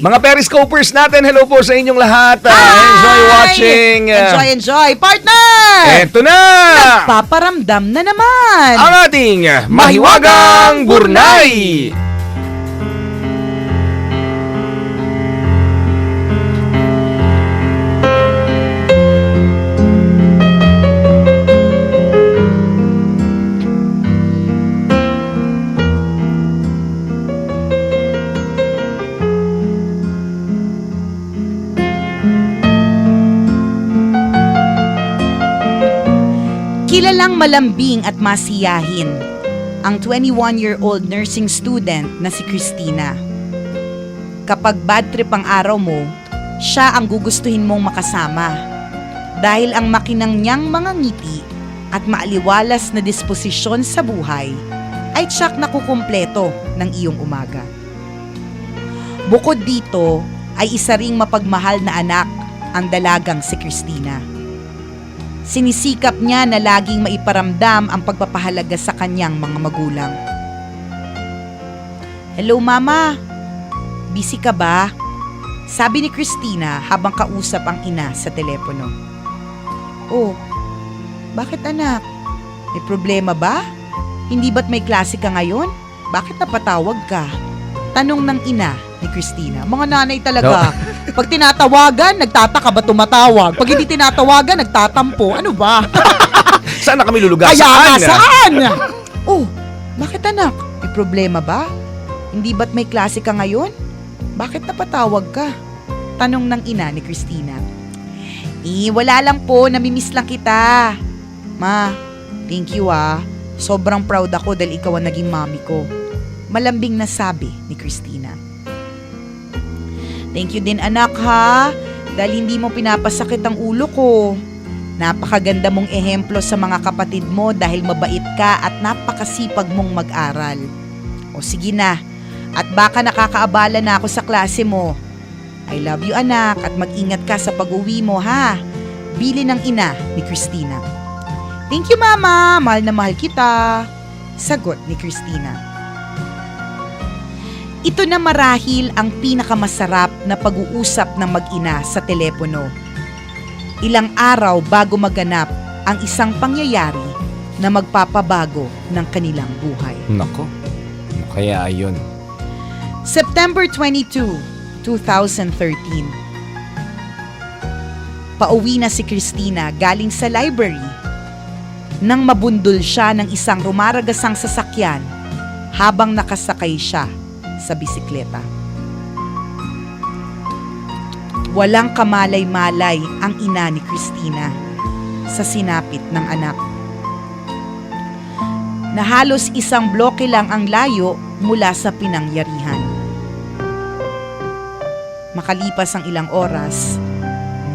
Mga Periscopers natin, hello po sa inyong lahat. Hi! Enjoy watching. Enjoy. Partner! Eto na! Paparamdam na naman. Ang ating Mahiwagang Gurnay! Kilalang malambing at masiyahin ang 21-year-old nursing student na si Christina. Kapag bad trip ang araw mo, siya ang gugustuhin mong makasama dahil ang makinang niyang mga ngiti at maaliwalas na disposisyon sa buhay ay tiyak na kukumpleto ng iyong umaga. Bukod dito ay isa ring mapagmahal na anak ang dalagang si Christina. Sinisikap niya na laging maiparamdam ang pagpapahalaga sa kanyang mga magulang. Hello mama, busy ka ba? Sabi ni Christina habang kausap ang ina sa telepono. Oh, bakit anak? May problema ba? Hindi ba't may klase ka ngayon? Bakit napatawag ka? Tanong ng ina ni Christina. Mga nanay talaga. Pag tinatawagan, nagtataka ba tumatawag? Pag hindi tinatawagan, nagtatampo. Ano ba? Saan na kami lulugar? Kaya saan? Oh, bakit anak? May problema ba? Hindi ba't may klase ka ngayon? Bakit napatawag ka? Tanong ng ina ni Christina. Wala lang po. Namimiss lang kita. Ma, thank you ah. Sobrang proud ako dahil ikaw ang naging mami ko. Malambing na sabi ni Christina. Thank you din anak ha, dahil hindi mo pinapasakit ang ulo ko. Napakaganda mong ehemplo sa mga kapatid mo dahil mabait ka at napakasipag mong mag-aral. O sige na, at baka nakakaabala na ako sa klase mo. I love you anak at mag-ingat ka sa pag-uwi mo ha. Bili ng ina ni Christina. Thank you mama, mahal na mahal kita. Sagot ni Christina. Ito na marahil ang pinakamasarap na pag-uusap ng mag-ina sa telepono. Ilang araw bago maganap ang isang pangyayari na magpapabago ng kanilang buhay. Nako, kaya ayun. September 22, 2013. Pauwi na si Christina galing sa library nang mabundol siya ng isang rumaragasang sasakyan habang nakasakay siya sa bisikleta. Walang kamalay-malay ang ina ni Christina sa sinapit ng anak. Na halos isang bloke lang ang layo mula sa pinangyarihan. Makalipas ang ilang oras,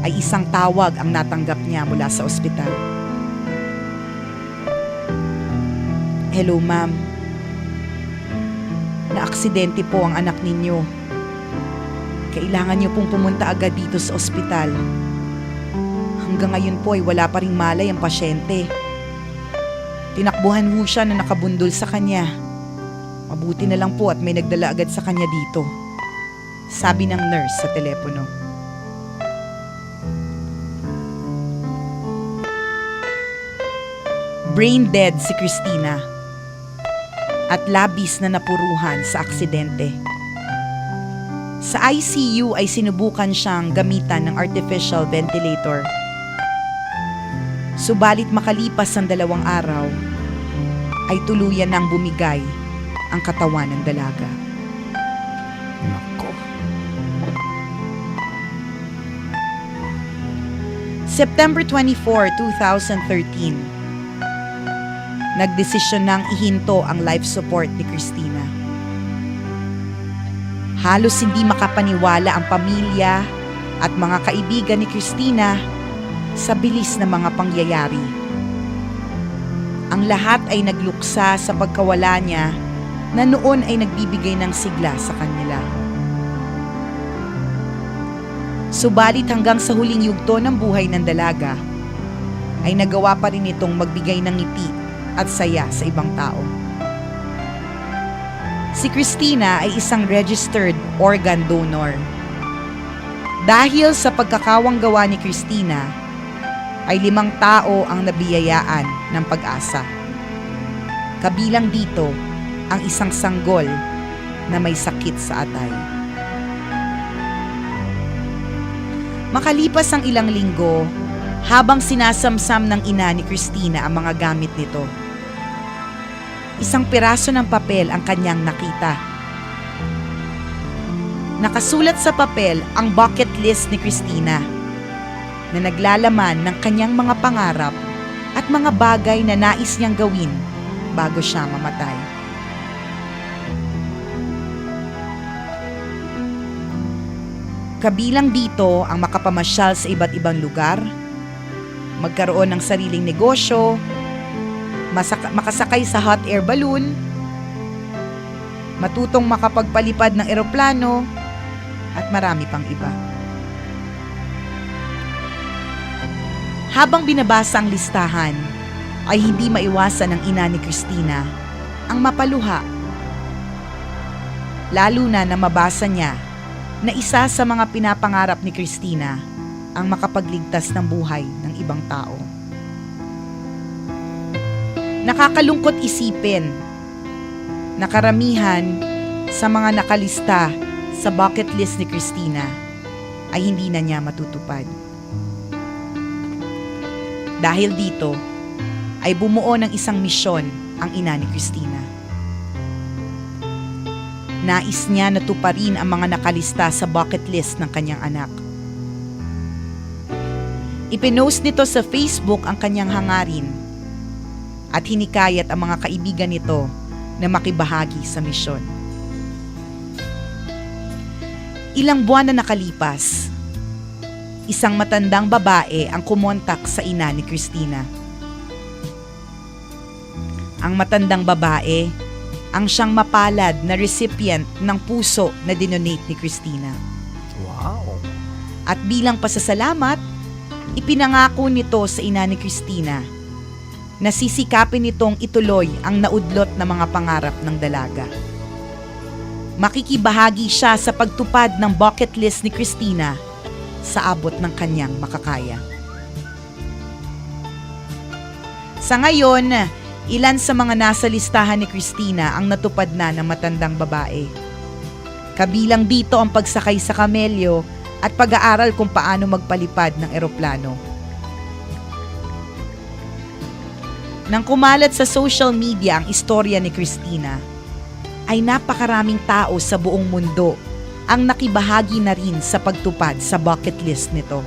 ay isang tawag ang natanggap niya mula sa ospital. Hello ma'am. Na-aksidente po ang anak ninyo. Kailangan niyo pong pumunta agad dito sa ospital. Hanggang ngayon po ay wala pa ring malay ang pasyente. Tinakbuhan ho siya na nakabundol sa kanya. Mabuti na lang po at may nagdala agad sa kanya dito. Sabi ng nurse sa telepono. Brain dead si Christina at labis na napuruhan sa aksidente. Sa ICU ay sinubukan siyang gamitan ng artificial ventilator. Subalit makalipas ang 2 araw, ay tuluyan nang bumigay ang katawan ng dalaga. Nako. September 24, 2013. Nagdesisyon nang ihinto ang life support ni Christina. Halos hindi makapaniwala ang pamilya at mga kaibigan ni Christina sa bilis na mga pangyayari. Ang lahat ay nagluksa sa pagkawala niya na noon ay nagbibigay ng sigla sa kanila. Subalit hanggang sa huling yugto ng buhay ng dalaga, ay nagawa pa rin itong magbigay ng ngiti at saya sa ibang tao. Si Christina ay isang registered organ donor Dahil sa pagkakawang gawa ni Christina, ay 5 tao ang nabiyayaan ng pag-asa. Kabilang dito ang isang sanggol na may sakit sa atay. Makalipas ang ilang linggo, habang sinasamsam ng ina ni Christina ang mga gamit nito, isang piraso ng papel ang kanyang nakita. Nakasulat sa papel ang bucket list ni Christina na naglalaman ng kanyang mga pangarap at mga bagay na nais niyang gawin bago siya mamatay. Kabilang dito ang makapamasyal sa iba't ibang lugar, magkaroon ng sariling negosyo, makasakay sa hot air balloon, matutong makapagpalipad ng eroplano, at marami pang iba. Habang binabasa ang listahan, ay hindi maiwasan ng ina ni Christina ang mapaluha. Lalo na mabasa niya na isa sa mga pinapangarap ni Christina ang makapagligtas ng buhay ng ibang tao. Nakakalungkot isipin na karamihan sa mga nakalista sa bucket list ni Christina ay hindi na niya matutupad. Dahil dito, ay bumuo ng isang misyon ang ina ni Christina. Nais niya na tuparin ang mga nakalista sa bucket list ng kanyang anak. Ipinost nito sa Facebook ang kanyang hangarin at hinikayat ang mga kaibigan nito na makibahagi sa misyon. Ilang buwan na nakalipas, isang matandang babae ang kumontak sa ina ni Christina. Ang matandang babae ang siyang mapalad na recipient ng puso na dinonate ni Christina. Wow. At bilang pasasalamat, ipinangako nito sa ina ni Christina na sisikapin nitong ituloy ang naudlot na mga pangarap ng dalaga. Makikibahagi siya sa pagtupad ng bucket list ni Christina sa abot ng kanyang makakaya. Sa ngayon, ilan sa mga nasa listahan ni Christina ang natupad na ng matandang babae. Kabilang dito ang pagsakay sa kamelyo at pag-aaral kung paano magpalipad ng eroplano. Nang kumalat sa social media ang istorya ni Christina, ay napakaraming tao sa buong mundo ang nakibahagi na rin sa pagtupad sa bucket list nito.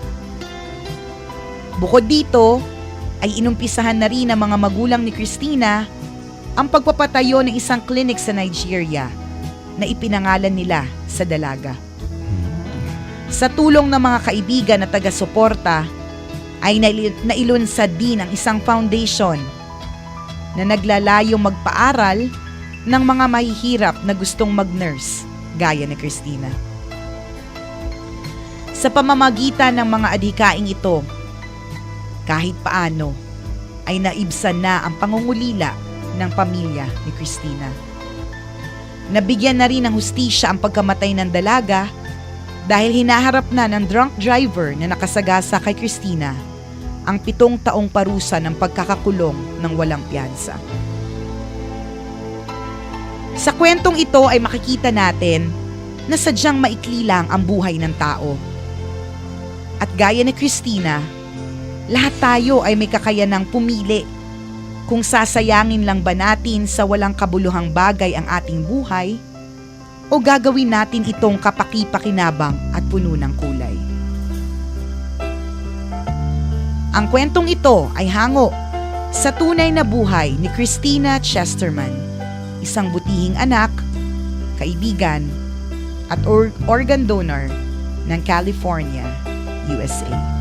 Bukod dito, ay inumpisahan na rin ng mga magulang ni Christina ang pagpapatayo ng isang clinic sa Nigeria na ipinangalan nila sa dalaga. Sa tulong ng mga kaibigan na taga-suporta, ay nailunsad din ang isang foundation na naglalayong magpaaral ng mga mahihirap na gustong mag-nurse gaya ni Christina. Sa pamamagitan ng mga adhikaing ito, kahit paano ay naibsan na ang pangungulila ng pamilya ni Christina. Nabigyan na rin ng hustisya ang pagkamatay ng dalaga dahil hinaharap na ng drunk driver na nakasagasa kay Christina ang 7 taong parusa ng pagkakakulong ng walang piyansa. Sa kwentong ito ay makikita natin na sadyang maikli lang ang buhay ng tao. At gaya ni Christina, lahat tayo ay may kakayanang pumili kung sasayangin lang ba natin sa walang kabuluhang bagay ang ating buhay o gagawin natin itong kapaki-pakinabang at puno ng kulay. Ang kwentong ito ay hango sa tunay na buhay ni Christina Chesterman, isang butihing anak, kaibigan, at organ donor ng California, USA.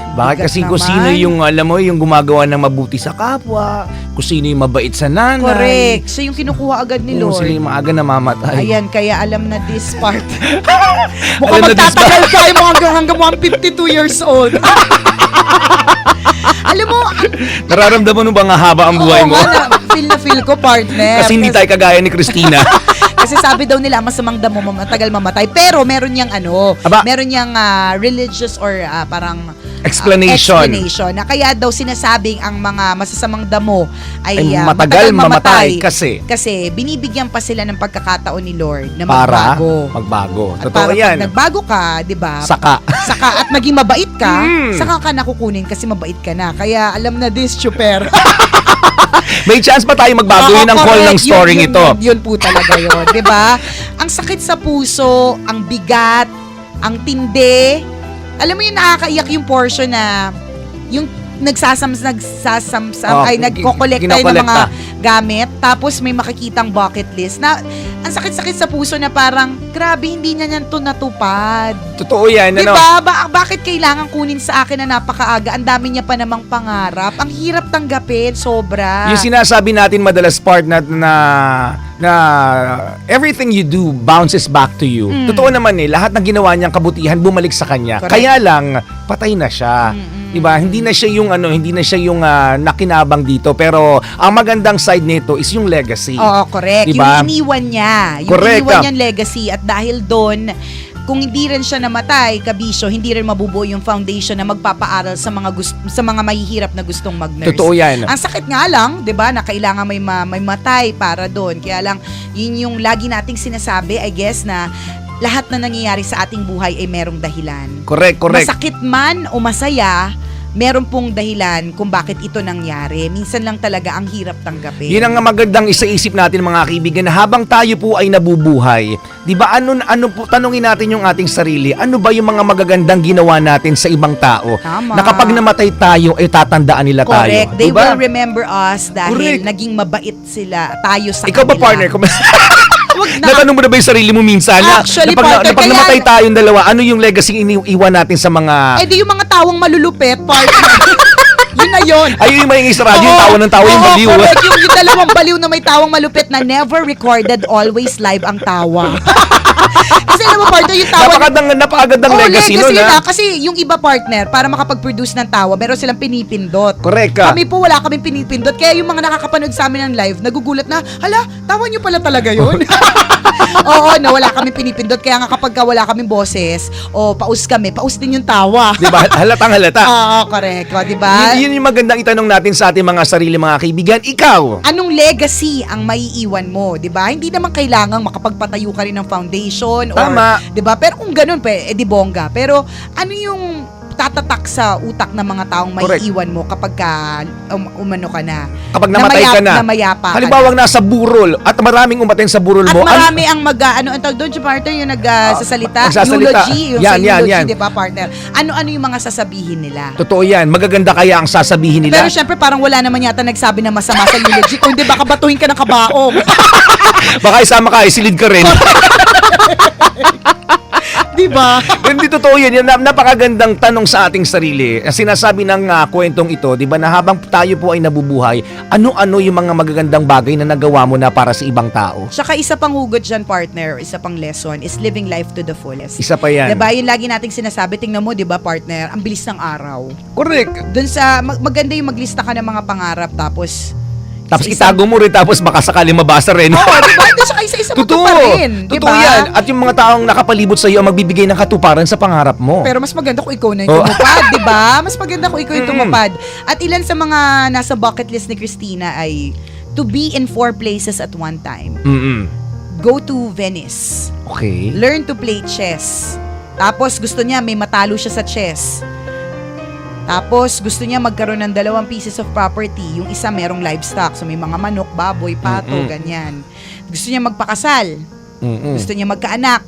Bakit kasi Bigat kung naman. sino yung, alam mo, yung gumagawa ng mabuti sa kapwa, kung sino yung mabait sa nanay. Correct. Siya yung kinukuha agad ni Kung Lord. sino yung maaga namamatay. Ayan, kaya alam na this part. Alam Mukhang na this magtatagal tayo hanggang 152 years old. Alam mo, Nararamdaman mo ba nga haba ang buhay mo? oo nga na, feel ko, partner. Kasi hindi tayo kagaya ni Christina. Kasi sabi daw nila, masamang damo, matagal mamatay. Pero meron niyang Aba. meron niyang religious or parang Explanation. explanation na kaya daw sinasabing ang mga masasamang damo ay Ay, matagal mamatay kasi binibigyan pa sila ng pagkakataon ni Lord na para magbago. magbago. At Totoo para yan. pag nagbago ka, 'di ba? Saka. At maging mabait ka, saka ka nakukunin kasi mabait ka na. Kaya alam na this, super. May chance pa tayo magbago. Yun ang call ng storyng ito. Yun po talaga yun, 'di ba? Ang sakit sa puso, ang bigat, ang tindi. Alam mo yung nakakaiyak yung portion na yung nagkokolekta ng mga gamit, tapos may makikitang bucket list na ang sakit-sakit sa puso na parang grabe, hindi niya yan to natupad. Totoo yan. Diba? Bakit kailangan kunin sa akin na napakaaga? Ang dami niya pa namang pangarap. Ang hirap tanggapin, sobra. Yung sinasabi natin madalas part na everything you do bounces back to you. Totoo naman lahat ng ginawa niyang kabutihan bumalik sa kanya. Correct. Kaya lang patay na siya. Diba? Hindi na siya yung nakinabang dito, pero ang magandang side nito is yung legacy. Oo, correct. Diba? Yung iniwan niya. Yung Correct. iniwan niyang legacy, at dahil doon, kung hindi rin siya namatay, kabisyo, hindi rin mabubuo yung foundation na magpapaaral sa mga mahihirap na gustong mag-nurse. Totoo yan. Ang sakit nga lang, 'di ba, na kailangan may matay para doon. Kaya lang, yun yung lagi nating sinasabi, I guess, na lahat na nangyayari sa ating buhay ay merong dahilan. Correct. Masakit man o masaya, meron pong dahilan kung bakit ito nangyari. Minsan lang talaga ang hirap tanggapin. Yun ang magandang isaisip natin, mga kaibigan, na habang tayo po ay nabubuhay, di ba, ano po, tanungin natin yung ating sarili, ano ba yung mga magagandang ginawa natin sa ibang tao? Tama. Na kapag namatay tayo, ay tatandaan nila tayo. Correct. They Diba? will remember us dahil Correct. naging mabait tayo sa Ikaw ba, kanila. partner? Wag na. Natanong mo na ba yung sarili mo minsan? Actually, partner, na pag kaya- namatay tayong dalawa, ano yung legacy iniiwan natin sa mga... Eh di yung mga tawang malulupit, partner. Yun na yun. Ayun yung maingay sa radyo, yung tawa ng tawa, yung baliw. Correct. Yung dalawang baliw na may tawang malupit na never recorded, always live ang tawa. Kasi alam mo, partner, yung tawa... Napakagandang legacy nun, yun ha? Kasi yung iba, partner, para makapag-produce ng tawa, meron silang pinipindot. Correct ka. Kami po, wala kaming pinipindot. Kaya yung mga nakakapanood sa amin ng live, nagugulat na, hala, tawa nyo pala talaga yun. Oo, no, wala kaming pinipindot. Kaya nga kapag wala kaming boses, o paus kami, paus din yung tawa. Diba? Halatang halata. Oo, correct. O, diba? Yun yung magandang itanong natin sa ating mga sarili, mga kaibigan. Ikaw, Anong legacy ang maiiwan mo, 'di ba? Hindi naman kailangang makapagpatayo ka rin ng foundation or Tama. 'di ba? Pero kung ganoon di bongga. Pero ano yung tatatak sa utak ng mga taong Correct. maiiwan mo kapag umano ka na? kapag namatay ka na, Namayapa ka halimbawa na. nasa burol at maraming umaten sa burol At mo, marami ang ang tawag doon, partner, yung nagsasalita, magsasalita. eulogy, yung Yan, sa yan, eulogy, yan. 'di ba, partner? Ano yung mga sasabihin nila? totoo yan, magaganda kaya ang sasabihin nila. Pero syempre parang wala naman yata nagsabi na masama sa eulogy, kundi baka batuhin ka ng kabaong. Baka isama ka, isilid ka rin. Di ba? Hindi totoo yun. Napakagandang tanong sa ating sarili. Sinasabi ng kwentong ito, di ba, na habang tayo po ay nabubuhay, ano-ano yung mga magagandang bagay na nagawa mo na para sa ibang tao? Tsaka isa pang hugot dyan, partner, isa pang lesson is living life to the fullest. Isa pa yan. Diba? Yung lagi nating sinasabi, tingnan mo, diba, partner, ang bilis ng araw. Correct. Dun sa, maganda yung maglista ka ng mga pangarap, tapos Itago mo rin, tapos baka sakali mabasa rin. Oo, diba? Doon sa isa-isa mo Totoo. pa rin. Totoo Diba? yan. At yung mga taong nakapalibot sa iyo ang magbibigay ng katuparan sa pangarap mo. Pero mas maganda kung ikaw na yung tumupad, di ba? Mas maganda kung ikaw yung tumupad. At ilan sa mga nasa bucket list ni Christina ay to be in 4 places at one time. Go to Venice. Okay. Learn to play chess. Tapos gusto niya may matalo siya sa chess. Tapos gusto niya magkaroon ng 2 pieces of property. Yung isa merong livestock. So may mga manok, baboy, pato, ganyan. Gusto niya magpakasal. Gusto niya magkaanak.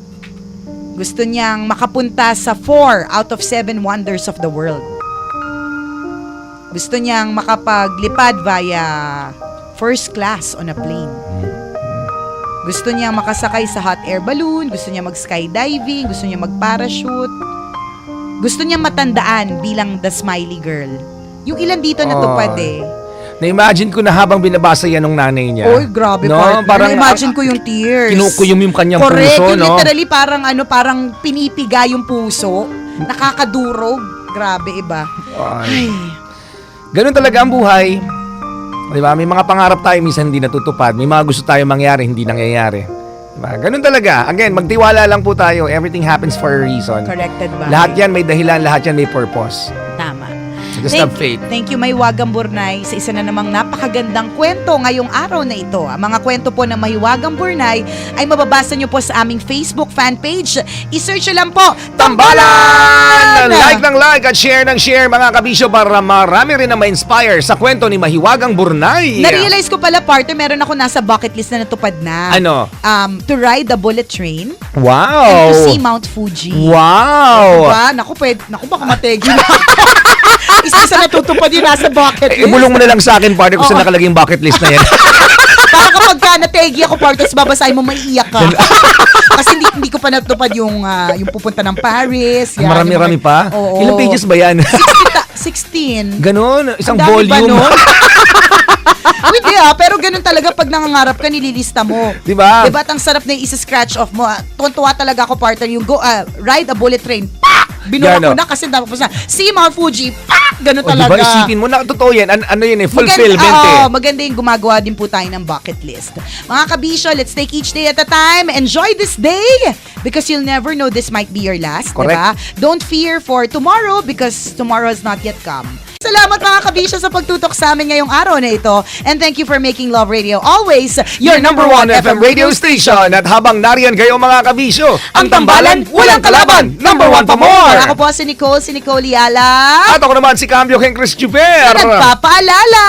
Gusto niyang makapunta sa 4 out of 7 wonders of the world. Gusto niyang makapaglipad via first class on a plane. Gusto niyang makasakay sa hot air balloon. Gusto niya mag-skydiving. Gusto niya mag-parachute. Gusto niya matandaan bilang the smiley girl. Yung ilan dito natupad Na-imagine ko na habang binabasa yan ng nanay niya. Oy, grabe, no? partner. Parang Na-imagine ko yung tears. Kinukuyom yung kanyang Correct, puso, yung no? literally parang pinipiga yung puso. Nakakadurog. Grabe, iba. Ay. Ganun talaga ang buhay. Di ba? May mga pangarap tayo, minsan hindi natutupad. May mga gusto tayo mangyari, hindi nangyayari. Diba? Ganun talaga. Again, magtiwala lang po tayo. Everything happens for a reason. Corrected ba? Lahat yan may dahilan, lahat yan may purpose. Tama. Just have faith. Thank you, Mahiwagang Burnay, sa isa na namang napakagandang kwento ngayong araw na ito. Ang mga kwento po ng Mahiwagang Burnay ay mababasa nyo po sa aming Facebook fan page. I-search nyo lang po, Tambalan! Like ng like at share ng share mga kabisyo para marami rin na ma-inspire sa kwento ni Mahiwagang Burnay. Na-realize ko pala, partner, meron ako nasa bucket list na natupad na. Ano? To ride the bullet train Wow! and to see Mount Fuji. Wow! Diba? Naku, baka mategi na. Isa-isa natutupad yun nasa bucket list. Ibulong mo na lang sa akin, partner, kung saan nakalagay yung bucket list na yan. Para kapag ka nategi ako, partner, babasahin mo, maiiyak ka. Kasi hindi ko pa natupad yung pupunta ng Paris. Yan, Marami-rami pa? Oo. Ilang pages ba yan? 16. Ganon? Isang Ang dami ba volume? nun? Hindi pero ganun talaga pag nangangarap ka, nililista mo. Diba? Diba? At ang sarap na i-scratch off mo. Tuwan-tuwa talaga ako, partner, yung ride a bullet train. Pak! Binuha ko na kasi dapat po sa see Mount Fuji. Pak! Ganun O, talaga. diba? Isipin mo na, totoo yan. Ano yun eh? Fulfillment Maganda yung gumagawa din po tayo ng bucket list. Mga kabisyo, let's take each day at a time. Enjoy this day because you'll never know this might be your last. Correct. Diba? Don't fear for tomorrow because tomorrow has not yet come. Salamat mga kabisyo sa pagtutok sa amin ngayong araw na ito. And thank you for making Love Radio always your number one FM radio station. At habang nariyan kayo mga kabisyo, ang tambalan, walang kalaban, number one pa more. Ako po si Nicole Yala. At ako naman si Cambio King Chris Juber. Nagpapaalala.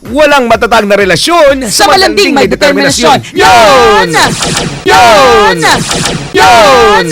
Walang matatag na relasyon Sa malanding may determinasyon. Yun! Yun! Yun!